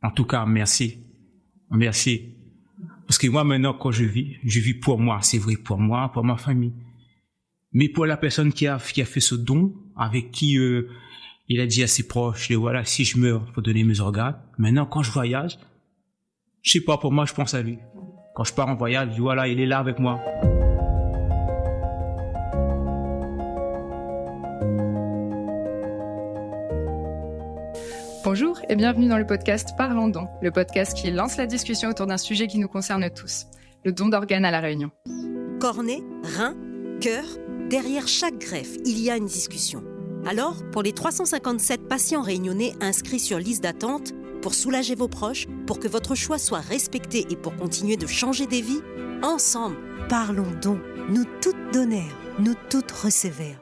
En tout cas, merci. Merci. Parce que moi, maintenant, quand je vis pour moi, c'est vrai, pour moi, pour ma famille. Mais pour la personne qui a fait ce don, avec qui il a dit à ses proches, voilà, si je meurs, faut donner mes organes. Maintenant, quand je voyage, je sais pas, pour moi, je pense à lui. Quand je pars en voyage, je dis, voilà, il est là avec moi. Bonjour et bienvenue dans le podcast Parlons Don, le podcast qui lance la discussion autour d'un sujet qui nous concerne tous, le don d'organes à La Réunion. Cornée, rein, cœur, derrière chaque greffe, il y a une discussion. Alors, pour les 357 patients réunionnais inscrits sur liste d'attente, pour soulager vos proches, pour que votre choix soit respecté et pour continuer de changer des vies, ensemble, parlons don. Nous toutes donnèrent, nous toutes recevèrent.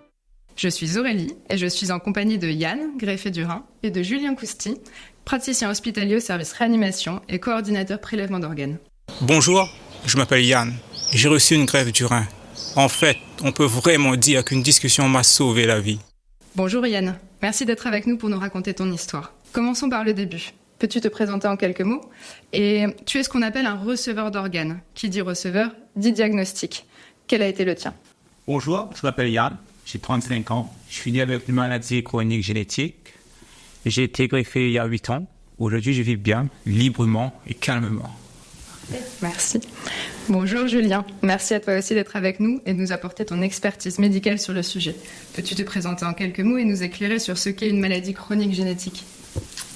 Je suis Aurélie et je suis en compagnie de Yann, greffé du rein, et de Julien Cousti, praticien hospitalier au service réanimation et coordinateur prélèvement d'organes. Bonjour, je m'appelle Yann. J'ai reçu une greffe du rein. En fait, on peut vraiment dire qu'une discussion m'a sauvé la vie. Bonjour Yann, merci d'être avec nous pour nous raconter ton histoire. Commençons par le début. Peux-tu te présenter en quelques mots ? Et tu es ce qu'on appelle un receveur d'organes. Qui dit receveur, dit diagnostic. Quel a été le tien ? Bonjour, je m'appelle Yann. J'ai 35 ans. Je suis né avec une maladie chronique génétique. J'ai été greffé il y a 8 ans. Aujourd'hui, je vis bien, librement et calmement. Merci. Bonjour Julien. Merci à toi aussi d'être avec nous et de nous apporter ton expertise médicale sur le sujet. Peux-tu te présenter en quelques mots et nous éclairer sur ce qu'est une maladie chronique génétique ?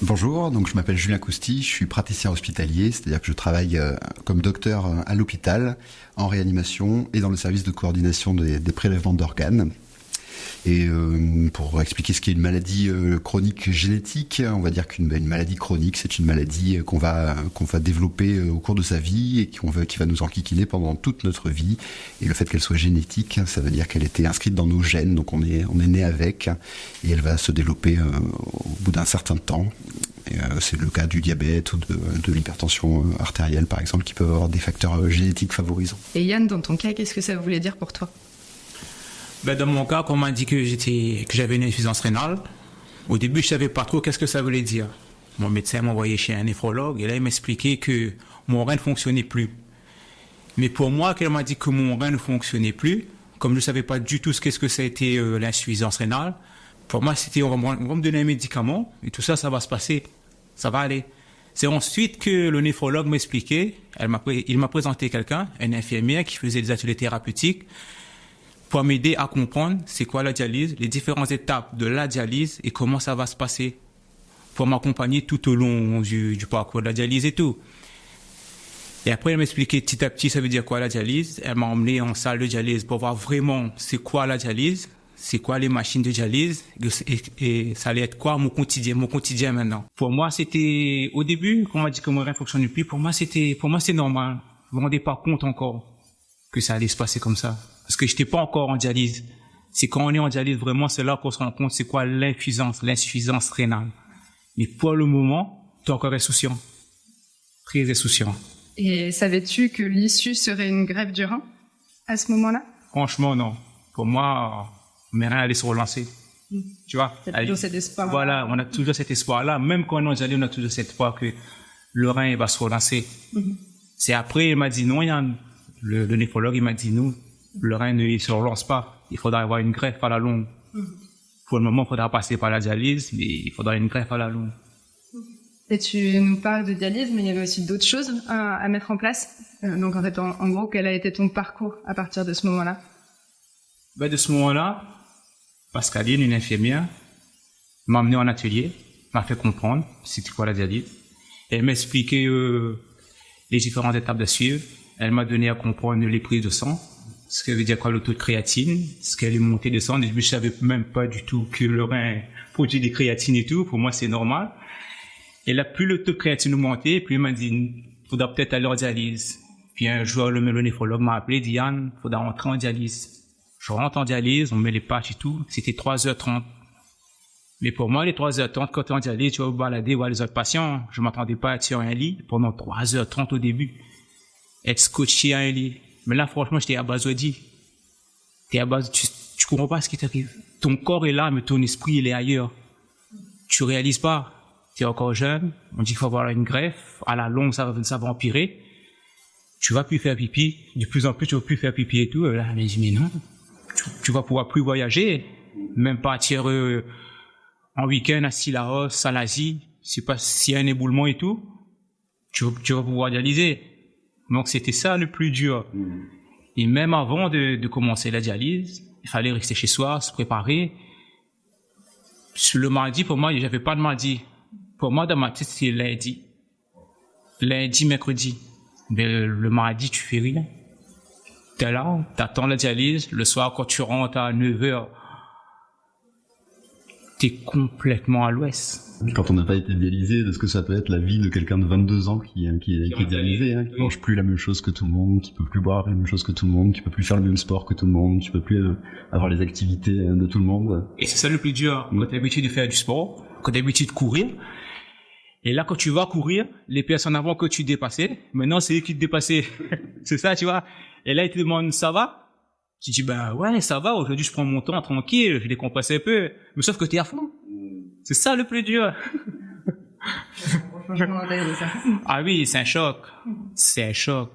Bonjour, donc je m'appelle Julien Cousti, je suis praticien hospitalier, c'est-à-dire que je travaille comme docteur à l'hôpital, en réanimation et dans le service de coordination des prélèvements d'organes. Et pour expliquer ce qu'est une maladie chronique génétique, on va dire qu'une maladie chronique, c'est une maladie qu'on va développer au cours de sa vie et qui va nous enquiquiner pendant toute notre vie. Et le fait qu'elle soit génétique, ça veut dire qu'elle était inscrite dans nos gènes, donc on est né avec, et elle va se développer au bout d'un certain temps. Et, c'est le cas du diabète ou de l'hypertension artérielle, par exemple, qui peuvent avoir des facteurs génétiques favorisants. Et Yann, dans ton cas, qu'est-ce que ça voulait dire pour toi ? Dans mon cas, quand on m'a dit que j'avais une insuffisance rénale, au début, je savais pas trop qu'est-ce que ça voulait dire. Mon médecin m'a envoyé chez un néphrologue et là, il m'expliquait que mon rein ne fonctionnait plus. Mais pour moi, quand elle m'a dit que mon rein ne fonctionnait plus, comme je savais pas du tout qu'est-ce que ça a été l'insuffisance rénale, pour moi, c'était on va me donner un médicament et tout ça, ça va se passer, ça va aller. C'est ensuite que le néphrologue m'expliquait, il m'a présenté quelqu'un, une infirmière qui faisait des ateliers thérapeutiques, pour m'aider à comprendre c'est quoi la dialyse, les différentes étapes de la dialyse et comment ça va se passer, pour m'accompagner tout au long du parcours de la dialyse et tout. Et après, elle m'expliquait petit à petit ça veut dire quoi la dialyse. Elle m'a emmené en salle de dialyse pour voir vraiment c'est quoi la dialyse, c'est quoi les machines de dialyse et ça allait être quoi mon quotidien maintenant. Pour moi, c'était au début, quand on m'a dit que mon rein ne fonctionnait plus, pour moi c'est normal. Je me rendais pas compte encore que ça allait se passer comme ça. Parce que je n'étais pas encore en dialyse. C'est quand on est en dialyse, vraiment, c'est là qu'on se rend compte c'est quoi l'insuffisance rénale. Mais pour le moment, tu es encore insouciant. Très insouciant. Et savais-tu que l'issue serait une greffe du rein à ce moment-là ? Franchement, non. Pour moi, mes reins allaient se relancer. Tu vois ? Il y a toujours cet espoir. Voilà, on a toujours cet espoir-là. Même quand on est en dialyse, on a toujours cet espoir que le rein va se relancer. C'est après, il m'a dit non, Yann. Le néphrologue, il m'a dit non. Le rein ne se relance pas. Il faudra avoir une greffe à la longue. Pour le moment, il faudra passer par la dialyse, mais il faudra une greffe à la longue. Et tu nous parles de dialyse, mais il y avait aussi d'autres choses à mettre en place. Donc en fait, en gros, quel a été ton parcours à partir de ce moment-là ? De ce moment-là, Pascaline, une infirmière, m'a emmené en atelier, m'a fait comprendre c'était quoi la dialyse. Elle m'a expliqué les différentes étapes à suivre. Elle m'a donné à comprendre les prises de sang, ce que veut dire quoi le taux de créatine, ce qu'elle est montée de sang. Au début, je savais même pas du tout que le rein produit des créatines et tout. Pour moi, c'est normal. Et là, plus le taux de créatine montait, plus il m'a dit, il faudra peut-être aller en dialyse. Puis un jour, le néphrologue m'a appelé, dit, Yann, il faudra rentrer en dialyse. Je rentre en dialyse, on met les patchs et tout. C'était 3h30. Mais pour moi, les 3h30, quand tu es en dialyse, tu vas vous balader, voir les autres patients. Je m'attendais pas à être sur un lit pendant 3h30 au début. Être scotché à un lit. Mais là, franchement, j'étais abasourdi. T'es abasourdi. Tu comprends pas ce qui t'arrive. Ton corps est là, mais ton esprit, il est ailleurs. Tu réalises pas. tu es encore jeune, on dit qu'il faut avoir une greffe, à la longue, ça va empirer. Tu vas plus faire pipi, de plus en plus, tu vas plus faire pipi et tout. Là, mais je dis, mais non, tu vas pouvoir plus voyager, même partir en week-end à Sillaos, à l'Asie, c'est pas s'il y a un éboulement et tout, tu vas pouvoir dialyser. Donc c'était ça le plus dur. Et même avant de commencer la dialyse, il fallait rester chez soi, se préparer. Le mardi, pour moi, j'avais pas de mardi. Pour moi, dans ma tête, c'était lundi. Lundi, mercredi. Mais le mardi, tu fais rien. T'es là, t'attends la dialyse. Le soir, quand tu rentres à 9h, t'es complètement à l'ouest. Quand on n'a pas été dialysé, de ce que ça peut être la vie de quelqu'un de 22 ans qui est dialysé, hein, qui mange plus la même chose que tout le monde, qui peut plus boire la même chose que tout le monde, qui peut plus faire le même sport que tout le monde, qui peut plus avoir les activités de tout le monde. Et c'est ça le plus dur. Quand t'as l'habitude de faire du sport, quand t'as l'habitude de courir, et là, quand tu vas courir, les personnes avant que tu dépassais, maintenant, c'est eux qui te dépassaient. C'est ça, tu vois. Et là, ils te demandent, ça va? Tu dis, ben ouais, ça va, aujourd'hui, je prends mon temps tranquille, je décompresse un peu. Mais sauf que t'es à fond. C'est ça le plus dur. Ah oui, c'est un choc. C'est un choc.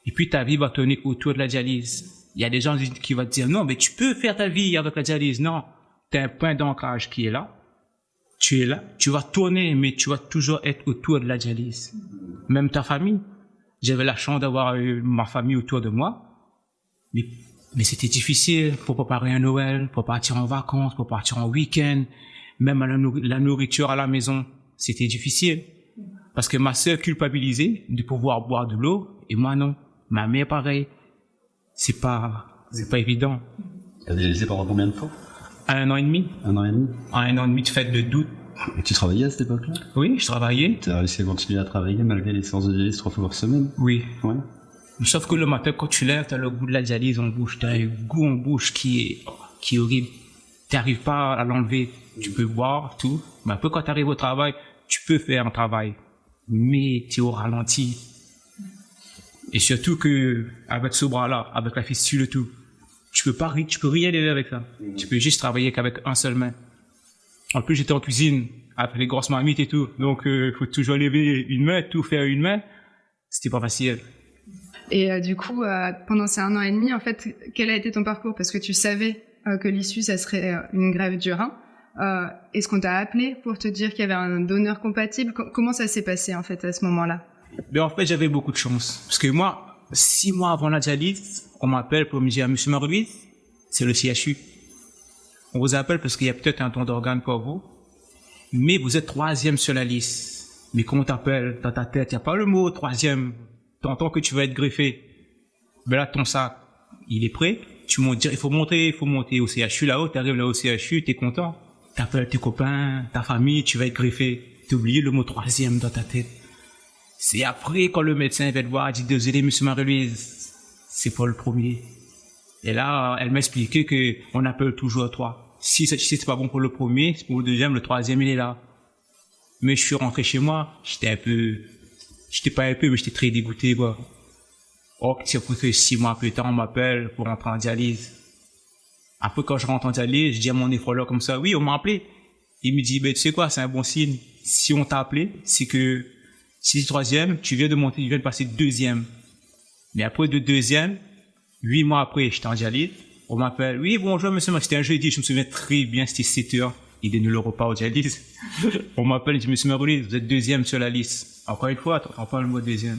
Et puis, ta vie va tourner autour de la dialyse. Il y a des gens qui vont te dire, non, mais tu peux faire ta vie avec la dialyse. Non. T'as un point d'ancrage qui est là. Tu es là, tu vas tourner, mais tu vas toujours être autour de la dialyse. Même ta famille. J'avais la chance d'avoir ma famille autour de moi. Mais c'était difficile pour préparer un Noël, pour partir en vacances, pour partir en week-end. Même la nourriture à la maison, c'était difficile. Parce que ma sœur culpabilisait de pouvoir boire de l'eau, et moi non. Ma mère pareil. C'est pas évident. Tu as dialysé pendant combien de temps? 1 an et demi. 1 an et demi. 1 an et demi de fête de doute. Et tu travaillais à cette époque-là? Oui, je travaillais. Tu as réussi à continuer à travailler malgré les séances de dialyse 3 fois par semaine? Oui. Ouais. Sauf que le matin, quand tu lèves, t'as le goût de la dialyse en bouche. T'as un goût en bouche qui est horrible. T'arrives pas à l'enlever. Tu peux boire, tout. Mais après, quand t'arrives au travail, tu peux faire un travail. Mais t'es au ralenti. Et surtout que, avec ce bras-là, avec la fistule et tout, tu peux rien lever avec ça. Tu peux juste travailler qu'avec un seul main. En plus, j'étais en cuisine, avec les grosses marmites et tout. Donc, faut toujours lever une main, tout faire une main. C'était pas facile. Et du coup, pendant ces 1 an et demi, en fait, quel a été ton parcours? Parce que tu savais que l'issue, ça serait une greffe du rein. Est-ce qu'on t'a appelé pour te dire qu'il y avait un donneur compatible? Comment ça s'est passé, en fait, à ce moment-là? Ben, en fait, j'avais beaucoup de chance. Parce que moi, 6 mois avant la dialyse, on m'appelle pour me dire, Monsieur Maruiz, c'est le CHU. On vous appelle parce qu'il y a peut-être un don d'organe pour vous, mais vous êtes 3e sur la liste. Mais quand on t'appelle, dans ta tête, il n'y a pas le mot 3e. T'entends que tu vas être greffé. Ben là, ton sac, il est prêt. Tu montes, il faut monter au CHU là-haut. T'arrives là au CHU, t'es content. T'appelles tes copains, ta famille, tu vas être greffé. T'as oublié le mot 3e dans ta tête. C'est après, quand le médecin va te voir, il dit, désolé, Monsieur Marie-Louise, c'est pas le premier. Et là, elle m'expliquait qu'on appelle toujours 3. Si c'est pas bon pour le premier, c'est pour le deuxième, le 3e, il est là. Mais je suis rentré chez moi, j'étais très dégoûté, quoi. Oh, c'est pour que 6 mois plus tard, on m'appelle pour rentrer en dialyse. Après, quand je rentre en dialyse, je dis à mon néphrologue comme ça, oui, on m'a appelé. Il me dit, ben, tu sais quoi, c'est un bon signe. Si on t'a appelé, c'est que si c'est 3e, tu viens de passer 2e. Mais après de 2e, 8 mois après, j'étais en dialyse. On m'appelle, oui, bonjour, monsieur, c'était un jeudi, je me souviens très bien, c'était 7h. Il donne le repas au dialyse. On m'appelle, il dit, Monsieur Marouli, vous êtes 2e sur la liste. Encore une fois, on parle le mot 2e.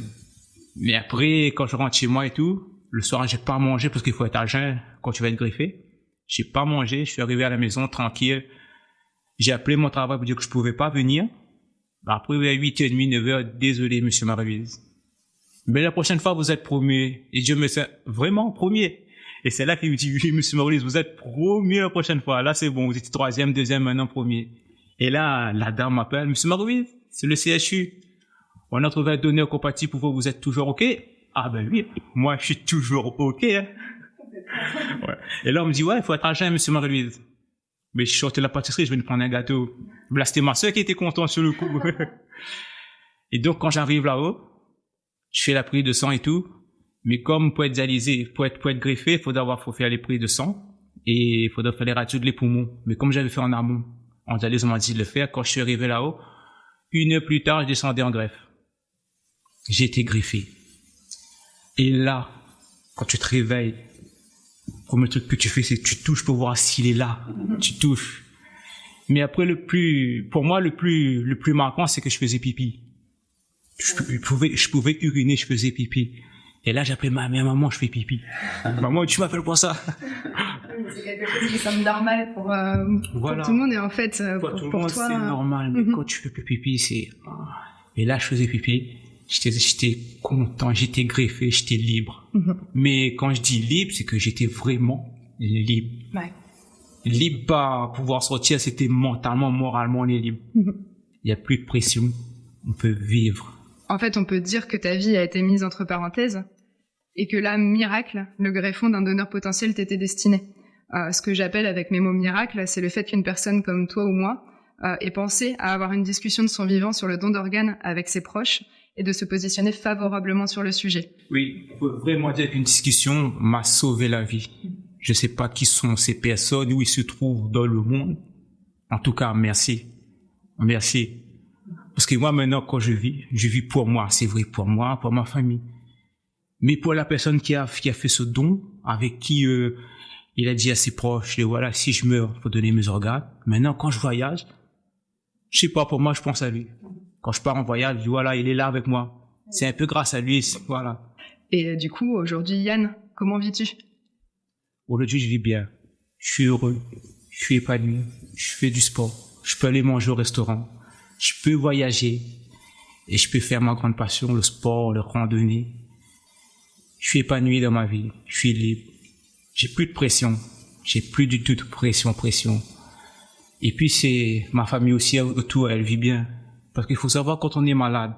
Mais après, quand je rentre chez moi et tout, le soir, j'ai pas mangé parce qu'il faut être à jeun quand tu vas être greffé. J'ai pas mangé, je suis arrivé à la maison tranquille. J'ai appelé mon travail pour dire que je pouvais pas venir. Après, à 8h30, 9h, désolé, Monsieur Maruiz. Mais la prochaine fois, vous êtes premier. Et Dieu me sait vraiment premier. Et c'est là qu'il me dit, oui, Monsieur Maruiz, vous êtes premier la prochaine fois. Là, c'est bon, vous étiez 3e, 2e, maintenant premier. Et là, la dame m'appelle, Monsieur Maruiz, c'est le CHU. On a trouvé un donneur compatible pour vous, vous êtes toujours OK? Ah ben oui, moi, je suis toujours OK. Hein. Ouais. Et là, on me dit, ouais, il faut être à jeun, Monsieur Maruiz. Mais je suis sorti de la pâtisserie, je vais nous prendre un gâteau. Là, c'était ma soeur qui était contente sur le coup. Et donc, quand j'arrive là-haut, je fais la prise de sang et tout. Mais comme pour être dialysé, pour être greffé, il faut faire les prises de sang. Et il faudrait faire les radios de les poumons. Mais comme j'avais fait en amont, en dialyse, on m'a dit de le faire. Quand je suis arrivé là-haut, 1 heure plus tard, je descendais en greffe. J'ai été greffé. Et là, quand tu te réveilles, le premier truc que tu fais, c'est que tu touches pour voir s'il est là. Tu touches. Mais après, pour moi, le plus marquant, c'est que je faisais pipi. Je pouvais uriner, je faisais pipi. Et là, j'appelais ma mère, maman, je fais pipi. Maman, tu m'appelles pour ça. C'est quelque chose qui semble normal pour tout le monde, et en fait, pour toi, c'est normal. Mais quand tu fais pipi, c'est... Et là, je faisais pipi. J'étais content, j'étais greffé, j'étais libre. Mais quand je dis libre, c'est que j'étais vraiment libre. Ouais. Libre pas pouvoir sortir, c'était mentalement, moralement, on est libre. Il n'y a plus de pression. On peut vivre. En fait, on peut dire que ta vie a été mise entre parenthèses et que là, miracle, le greffon d'un donneur potentiel t'était destiné. Ce que j'appelle avec mes mots miracle, c'est le fait qu'une personne comme toi ou moi ait pensé à avoir une discussion de son vivant sur le don d'organes avec ses proches et de se positionner favorablement sur le sujet. Oui, on peut vraiment dire qu'une discussion m'a sauvé la vie. Je sais pas qui sont ces personnes, où ils se trouvent dans le monde. En tout cas, merci. Merci. Parce que moi, maintenant, quand je vis pour moi. C'est vrai, pour moi, pour ma famille. Mais pour la personne qui a fait ce don, avec qui il a dit à ses proches, voilà, si je meurs, faut donner mes organes. Maintenant, quand je voyage, je sais pas, pour moi, je pense à lui. Quand je pars en voyage, je dis, voilà, il est là avec moi. C'est un peu grâce à lui, voilà. Et du coup, aujourd'hui, Yann, comment vis-tu? Aujourd'hui, je vis bien. Je suis heureux. Je suis épanoui. Je fais du sport. Je peux aller manger au restaurant. Je peux voyager. Et je peux faire ma grande passion, le sport, le randonnée. Je suis épanoui dans ma vie. Je suis libre. J'ai plus de pression. J'ai plus du tout de pression. Et puis c'est ma famille aussi autour, elle vit bien. Parce qu'il faut savoir, quand on est malade,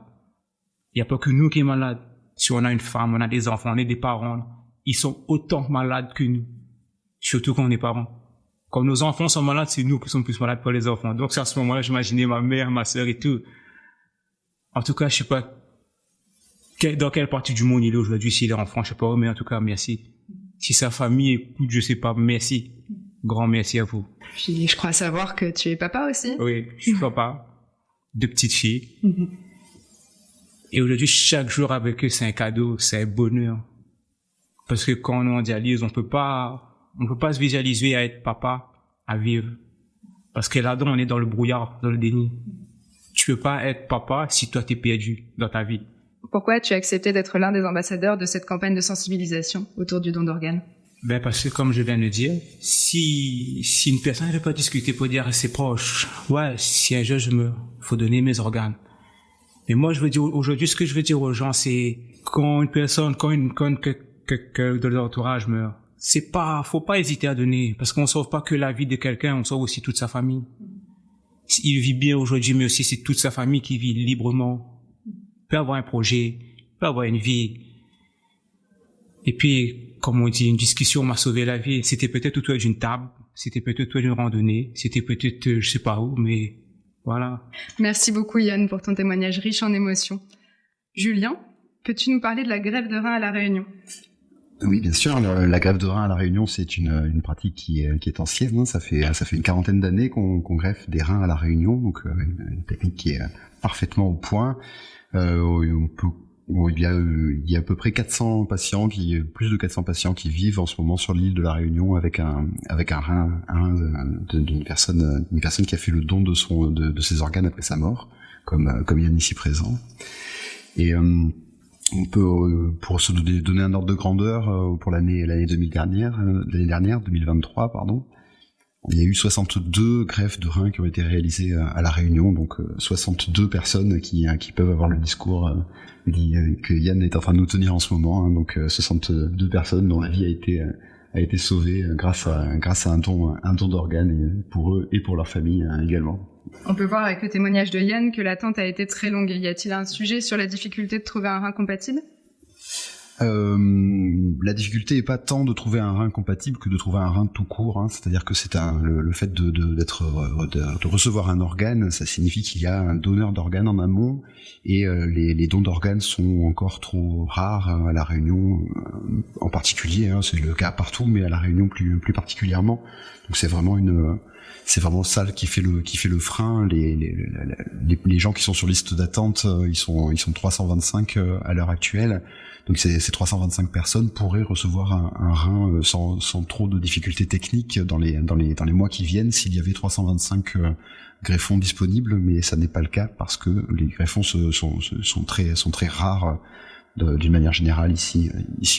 il n'y a pas que nous qui sommes malades. Si on a une femme, on a des enfants, on est des parents, ils sont autant malades que nous. Surtout quand on est parents. Quand nos enfants sont malades, c'est nous qui sommes plus malades que les enfants. Donc c'est à ce moment-là, j'imaginais ma mère, ma sœur et tout. En tout cas, je sais pas dans quelle partie du monde il est aujourd'hui, s'il est en France, je sais pas, mais en tout cas, merci. Si sa famille écoute, je sais pas, merci. Grand merci à vous. Puis je crois savoir que tu es papa aussi. Oui, je suis papa. 2 petites filles. Et aujourd'hui, chaque jour avec eux, c'est un cadeau, c'est un bonheur. Parce que quand on est en dialyse, on peut pas se visualiser à être papa, à vivre. Parce que là-dedans, on est dans le brouillard, dans le déni. Tu peux pas être papa si toi t'es perdu dans ta vie. Pourquoi tu as accepté d'être l'un des ambassadeurs de cette campagne de sensibilisation autour du don d'organes? Ben parce que comme je viens de dire, si une personne ne veut pas discuter pour dire à ses proches, ouais, si un jour je meurs, faut donner mes organes. Mais moi, je veux dire aujourd'hui, ce que je veux dire aux gens, c'est quand une personne, que de leur entourage meurt, faut pas hésiter à donner, parce qu'on sauve pas que la vie de quelqu'un, on sauve aussi toute sa famille. Il vit bien aujourd'hui, mais aussi c'est toute sa famille qui vit librement. Il peut avoir un projet, il peut avoir une vie. Et puis, comme on dit, une discussion m'a sauvé la vie. C'était peut-être autour d'une table, c'était peut-être autour d'une randonnée, c'était peut-être, je sais pas où, mais voilà. Merci beaucoup Yann pour ton témoignage riche en émotions. Julien, peux-tu nous parler de la greffe de rein à La Réunion? Oui, bien sûr. La greffe de rein à La Réunion, c'est une pratique qui est ancienne. Hein. Ça fait une quarantaine d'années qu'on greffe des reins à La Réunion, donc une technique qui est parfaitement au point. Il y a à peu près 400 patients plus de 400 patients qui vivent en ce moment sur l'île de La Réunion avec un rein d'une personne qui a fait le don de ses organes après sa mort, comme Yann ici présent. Et on peut, pour se donner un ordre de grandeur, pour l'année 2023, pardon, il y a eu 62 greffes de reins qui ont été réalisées à La Réunion, donc 62 personnes qui peuvent avoir le discours que Yann est en train de nous tenir en ce moment, hein, donc 62 personnes dont la vie a été sauvée grâce à un don d'organes pour eux et pour leur famille également. On peut voir avec le témoignage de Yann que l'attente a été très longue. Y a-t-il un sujet sur la difficulté de trouver un rein compatible ? La difficulté est pas tant de trouver un rein compatible que de trouver un rein tout court, hein. C'est-à-dire que c'est le fait de recevoir un organe, ça signifie qu'il y a un donneur d'organes en amont, et les dons d'organes sont encore trop rares à La Réunion en particulier, hein. C'est le cas partout, mais à La Réunion plus particulièrement. Donc c'est vraiment c'est vraiment ça qui fait le frein. Les gens qui sont sur liste d'attente, ils sont 325 à l'heure actuelle. Donc ces 325 personnes pourraient recevoir un rein sans trop de difficultés techniques dans les mois qui viennent s'il y avait 325 greffons disponibles, mais ça n'est pas le cas parce que les greffons sont très rares d'une manière générale ici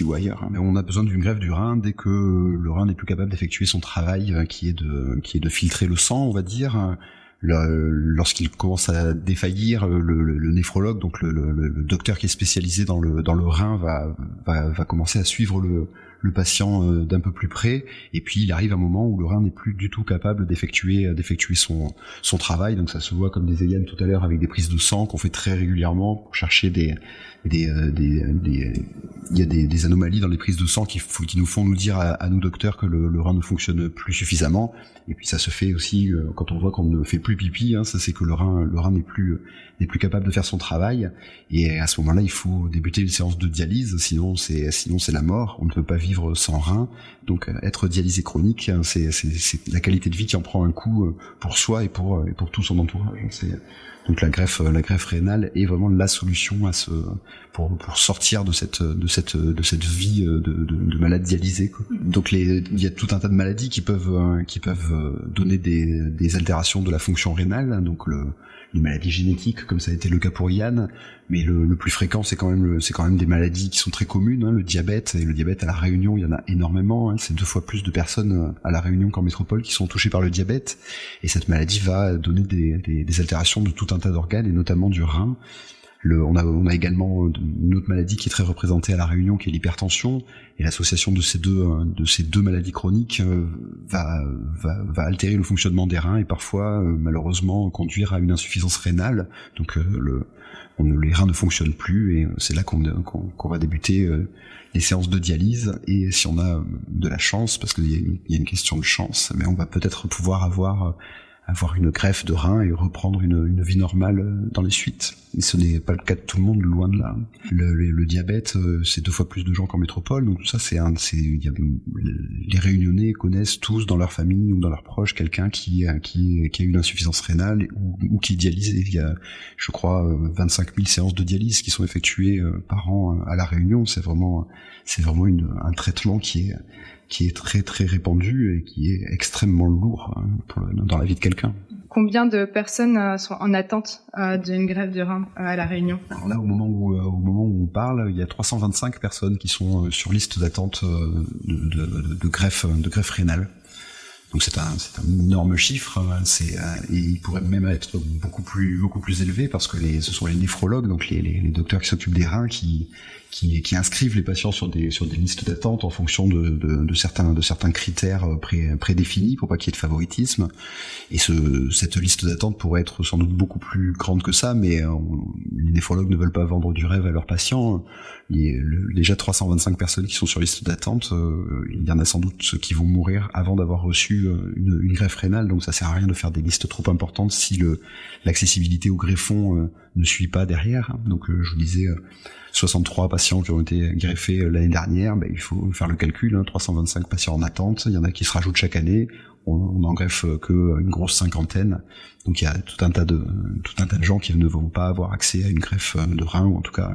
ou ailleurs. Mais on a besoin d'une greffe du rein dès que le rein n'est plus capable d'effectuer son travail qui est de filtrer le sang, on va dire. Lorsqu'il commence à défaillir, le néphrologue, donc le docteur qui est spécialisé dans le rein, va commencer à suivre le patient d'un peu plus près, et puis il arrive un moment où le rein n'est plus du tout capable d'effectuer son travail. Donc ça se voit comme des EGN tout à l'heure avec des prises de sang qu'on fait très régulièrement pour chercher il y a des anomalies dans les prises de sang qui nous font nous dire à nous docteurs que le rein ne fonctionne plus suffisamment. Et puis ça se fait aussi quand on voit qu'on ne fait plus pipi, ça c'est que le rein n'est plus capable de faire son travail. Et à ce moment-là, il faut débuter une séance de dialyse, sinon c'est la mort. On ne peut pas vivre sans rein. Donc être dialysé chronique, c'est la qualité de vie qui en prend un coup pour soi et pour tout son entourage. Donc la greffe rénale est vraiment la solution pour sortir de cette vie de malade dialysé, quoi. Donc il y a tout un tas de maladies qui peuvent donner des altérations de la fonction rénale, donc les maladies génétiques comme ça a été le cas pour Yann, mais le plus fréquent c'est quand même des maladies qui sont très communes, le diabète. Et le diabète à La Réunion, il y en a énormément, c'est 2 fois plus de personnes à La Réunion qu'en métropole qui sont touchées par le diabète, et cette maladie va donner des altérations de tout un tas d'organes et notamment du rein. On a également une autre maladie qui est très représentée à La Réunion, qui est l'hypertension, et l'association de ces deux maladies chroniques va altérer le fonctionnement des reins et parfois malheureusement conduire à une insuffisance rénale. Donc les reins ne fonctionnent plus, et c'est là qu'on va débuter les séances de dialyse. Et si on a de la chance, parce qu'il y a une question de chance, mais on va peut-être pouvoir avoir une greffe de rein et reprendre une vie normale dans les suites. Et ce n'est pas le cas de tout le monde, loin de là. Le diabète, c'est 2 fois plus de gens qu'en métropole, donc tout ça, les Réunionnais connaissent tous dans leur famille ou dans leurs proches quelqu'un qui a eu une insuffisance rénale ou qui est dialysé. Il y a, je crois, 25 000 séances de dialyse qui sont effectuées par an à La Réunion. C'est vraiment un traitement qui est très très répandu et qui est extrêmement lourd dans la vie de quelqu'un. Combien de personnes sont en attente d'une greffe du rein à La Réunion ? Alors là, au moment où on parle, il y a 325 personnes qui sont sur liste d'attente de greffe rénale. Donc c'est un énorme chiffre, et il pourrait même être beaucoup plus élevé parce que ce sont les néphrologues, donc les docteurs qui s'occupent des reins, qui inscrivent les patients sur des listes d'attente en fonction de certains critères prédéfinis pour pas qu'il y ait de favoritisme. Et cette liste d'attente pourrait être sans doute beaucoup plus grande que ça, mais les néphrologues ne veulent pas vendre du rêve à leurs patients. Déjà 325 personnes qui sont sur liste d'attente, il y en a sans doute ceux qui vont mourir avant d'avoir reçu une greffe rénale, donc ça sert à rien de faire des listes trop importantes si l'accessibilité au greffon ne suit pas derrière. Donc je vous disais 63 patients qui ont été greffés l'année dernière, il faut faire le calcul, 325 patients en attente, il y en a qui se rajoutent chaque année, on en greffe que une grosse cinquantaine. Donc il y a tout un tas de gens qui ne vont pas avoir accès à une greffe de rein, ou en tout cas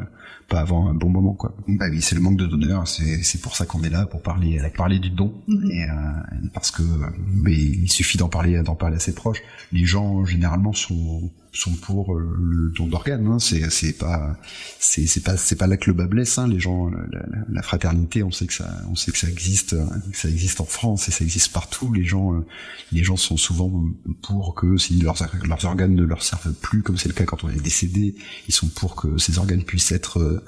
pas avant un bon moment, quoi. Bah oui, c'est le manque de donneurs, c'est pour ça qu'on est là, pour parler du don. Et parce que il suffit d'en parler à ses proches. Les gens généralement sont pour le don d'organes, c'est pas là que le bas blesse, les gens, la fraternité, on sait que ça existe en France et ça existe partout. Les gens sont souvent pour que si leurs organes ne leur servent plus, comme c'est le cas quand on est décédé, ils sont pour que ces organes puissent être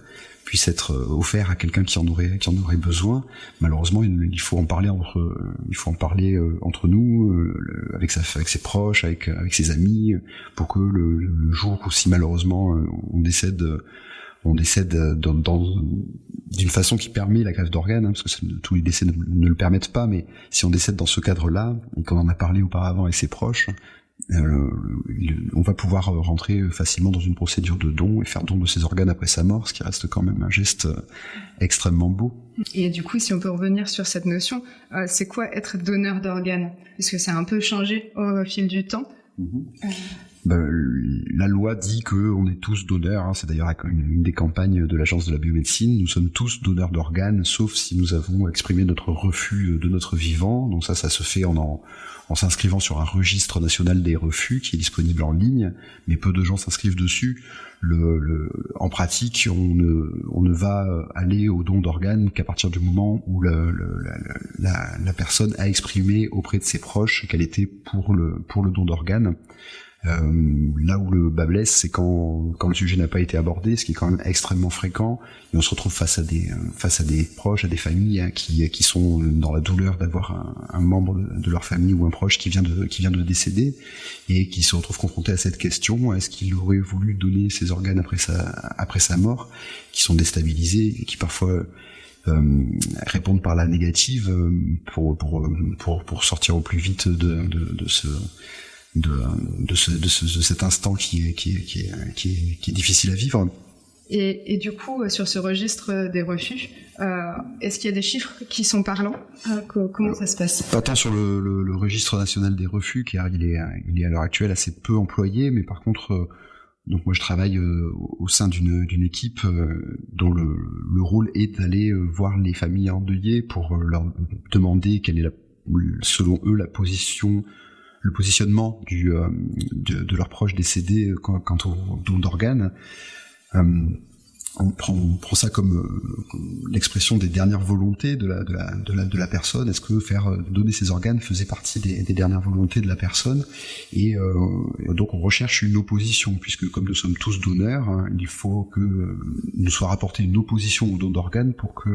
offerts à quelqu'un qui en aurait besoin. Malheureusement, il faut en parler entre nous, avec ses proches, avec ses amis, pour que le jour où, si malheureusement on décède d'une façon qui permet la greffe d'organes, parce que tous les décès ne le permettent pas, mais si on décède dans ce cadre-là, et qu'on en a parlé auparavant avec ses proches, on va pouvoir rentrer facilement dans une procédure de don et faire don de ses organes après sa mort, ce qui reste quand même un geste extrêmement beau. Et du coup, si on peut revenir sur cette notion, c'est quoi être donneur d'organes? Parce que ça a un peu changé au fil du temps. La loi dit qu'on est tous donneurs, hein. C'est d'ailleurs une des campagnes de l'Agence de la biomédecine. Nous sommes tous donneurs d'organes, sauf si nous avons exprimé notre refus de notre vivant. Donc ça se fait en s'inscrivant sur un registre national des refus qui est disponible en ligne, mais peu de gens s'inscrivent dessus. En pratique, on ne va aller au don d'organes qu'à partir du moment où la personne a exprimé auprès de ses proches qu'elle était pour le don d'organes. Là où le bas blesse, c'est quand le sujet n'a pas été abordé, ce qui est quand même extrêmement fréquent, et on se retrouve face à des proches, à des familles, hein, qui sont dans la douleur d'avoir un membre de leur famille ou un proche qui vient de décéder, et qui se retrouve confronté à cette question: est-ce qu'il aurait voulu donner ses organes après sa mort, qui sont déstabilisés et qui parfois répondent par la négative pour sortir au plus vite de cet instant qui est difficile à vivre. Et du coup, sur ce registre des refus, est-ce qu'il y a des chiffres qui sont parlants? Comment ça se passe? Pas tant sur le registre national des refus, car il est à l'heure actuelle assez peu employé, mais par contre, donc moi je travaille au sein d'une équipe dont le rôle est d'aller voir les familles endeuillées pour leur demander quelle est selon eux le positionnement de leurs proches décédés quant au don d'organes. On prend ça comme l'expression des dernières volontés de la personne. Est-ce que donner ses organes faisait partie des dernières volontés de la personne? Et donc on recherche une opposition, puisque comme nous sommes tous donneurs, hein, il faut que nous soit rapporté une opposition au don d'organes pour que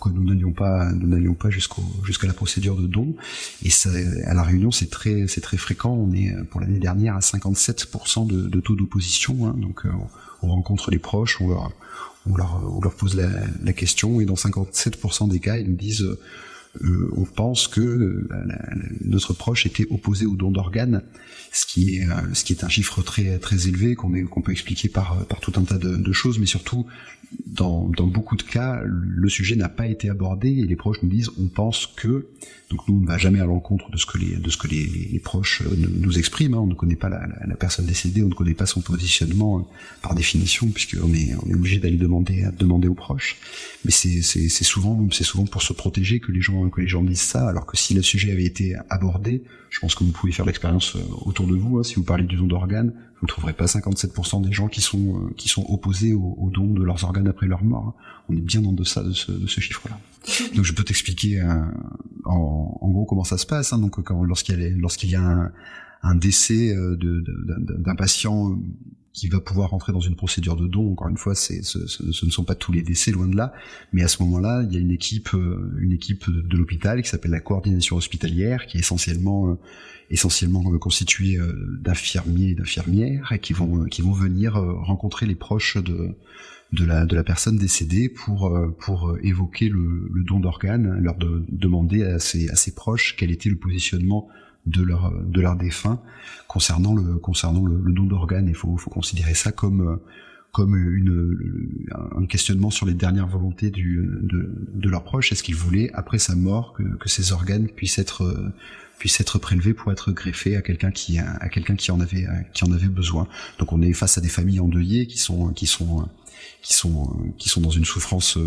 nous n'allions pas jusqu'à la procédure de don. Et ça, à La Réunion, c'est très fréquent. On est pour l'année dernière à 57% de taux d'opposition, hein. Donc on rencontre les proches, on leur pose la question, et dans 57% des cas, ils nous disent on pense que notre proche était opposé au don d'organes, ce qui est un chiffre très très élevé qu'on peut expliquer par tout un tas de choses, mais surtout dans beaucoup de cas, le sujet n'a pas été abordé et les proches nous disent on pense que. Donc nous, on ne va jamais à l'encontre de ce que les proches nous expriment, hein. On ne connaît pas la personne décédée, on ne connaît pas son positionnement par définition, puisqu'on est obligé d'aller demander aux proches. Mais c'est souvent pour se protéger que les gens disent ça, alors que si le sujet avait été abordé, je pense que vous pouvez faire l'expérience autour de vous, hein. Si vous parlez du don d'organes, vous ne trouverez pas 57% des gens qui sont opposés au don de leurs organes après leur mort, hein. On est bien en deçà de ce chiffre-là. Donc je peux t'expliquer en gros comment ça se passe, hein. Donc lorsqu'il y a un décès d'un patient qui va pouvoir rentrer dans une procédure de don, encore une fois, ce ne sont pas tous les décès, loin de là, mais à ce moment-là, il y a une équipe de l'hôpital qui s'appelle la coordination hospitalière, qui est essentiellement constituée d'infirmiers et d'infirmières, et qui vont venir rencontrer les proches de la personne décédée pour évoquer le don d'organes, leur demander à ses proches quel était le positionnement de leur défunt concernant le don d'organes. Il faut considérer ça comme un questionnement sur les dernières volontés de leurs proches. Est-ce qu'ils voulaient, après sa mort, que ces organes puissent être prélevés pour être greffés à quelqu'un qui en avait besoin. Donc on est face à des familles endeuillées qui sont dans une souffrance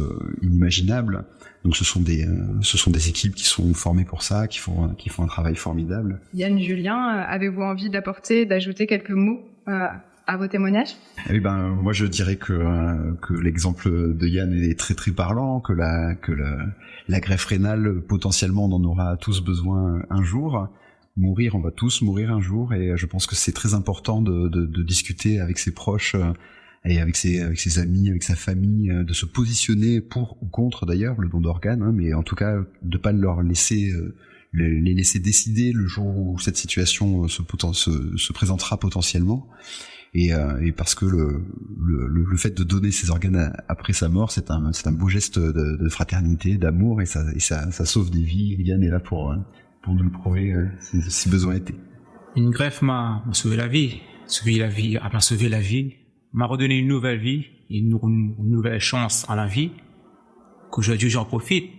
inimaginable. Donc ce sont des équipes qui sont formées pour ça, qui font un travail formidable. Yann, Julien, avez-vous envie d'ajouter quelques mots à vos témoignages? Eh ben, moi je dirais que l'exemple de Yann est très très parlant, que la greffe rénale, potentiellement on en aura tous besoin un jour. Mourir, on va tous mourir un jour, et je pense que c'est très important de discuter avec ses proches et avec ses amis, avec sa famille, de se positionner pour ou contre d'ailleurs le don d'organes, hein, mais en tout cas de pas leur laisser les laisser décider le jour où cette situation se présentera potentiellement. Et parce que le fait de donner ses organes après sa mort, c'est un beau geste de fraternité, d'amour, et ça sauve des vies. Yann est là pour nous le prouver si besoin était. Une greffe m'a sauvé la vie, m'a sauvé la vie, m'a redonné une nouvelle vie, une nouvelle chance à la vie, qu'aujourd'hui j'en profite.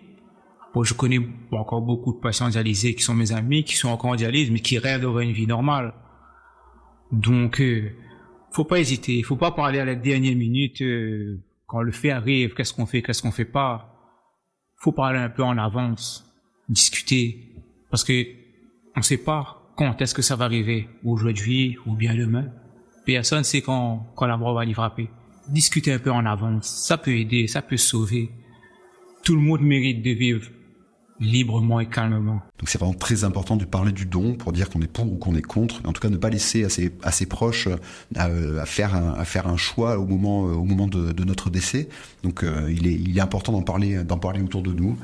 Bon, je connais encore beaucoup de patients dialysés qui sont mes amis, qui sont encore en dialyse, mais qui rêvent d'avoir une vie normale. Donc, faut pas hésiter, faut pas parler à la dernière minute, quand le fait arrive, qu'est-ce qu'on fait pas. Faut parler un peu en avance, discuter, parce que on sait pas quand est-ce que ça va arriver, aujourd'hui ou bien demain. Personne sait quand la mort va y frapper. Discuter un peu en avance, ça peut aider, ça peut sauver. Tout le monde mérite de vivre librement et calmement. Donc c'est vraiment très important de parler du don pour dire qu'on est pour ou qu'on est contre. En tout cas, ne pas laisser à ses proches à faire un choix au moment de notre décès. Donc il est important d'en parler autour de nous.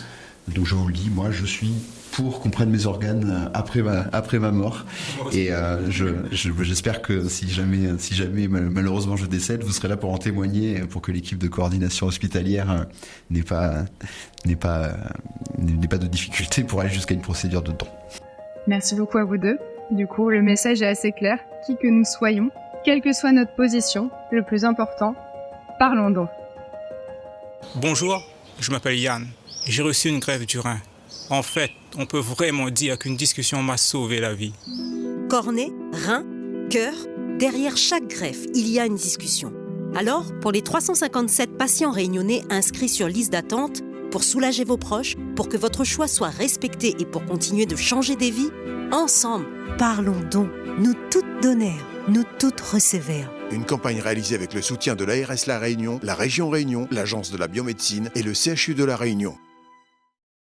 Donc je vous le dis, moi je suis pour qu'on prenne mes organes après ma mort. Et j'espère que si jamais malheureusement je décède, vous serez là pour en témoigner, pour que l'équipe de coordination hospitalière n'ait pas de difficulté pour aller jusqu'à une procédure de don. Merci beaucoup à vous deux. Du coup, le message est assez clair. Qui que nous soyons, quelle que soit notre position, le plus important, parlons don. Bonjour, je m'appelle Yann. J'ai reçu une greffe du rein. En fait, on peut vraiment dire qu'une discussion m'a sauvé la vie. Cornée, rein, cœur, derrière chaque greffe, il y a une discussion. Alors, pour les 357 patients réunionnais inscrits sur liste d'attente, pour soulager vos proches, pour que votre choix soit respecté et pour continuer de changer des vies, ensemble, parlons don. Nous toutes donnèrent, nous toutes recevèrent. Une campagne réalisée avec le soutien de l'ARS La Réunion, la Région Réunion, l'Agence de la biomédecine et le CHU de La Réunion.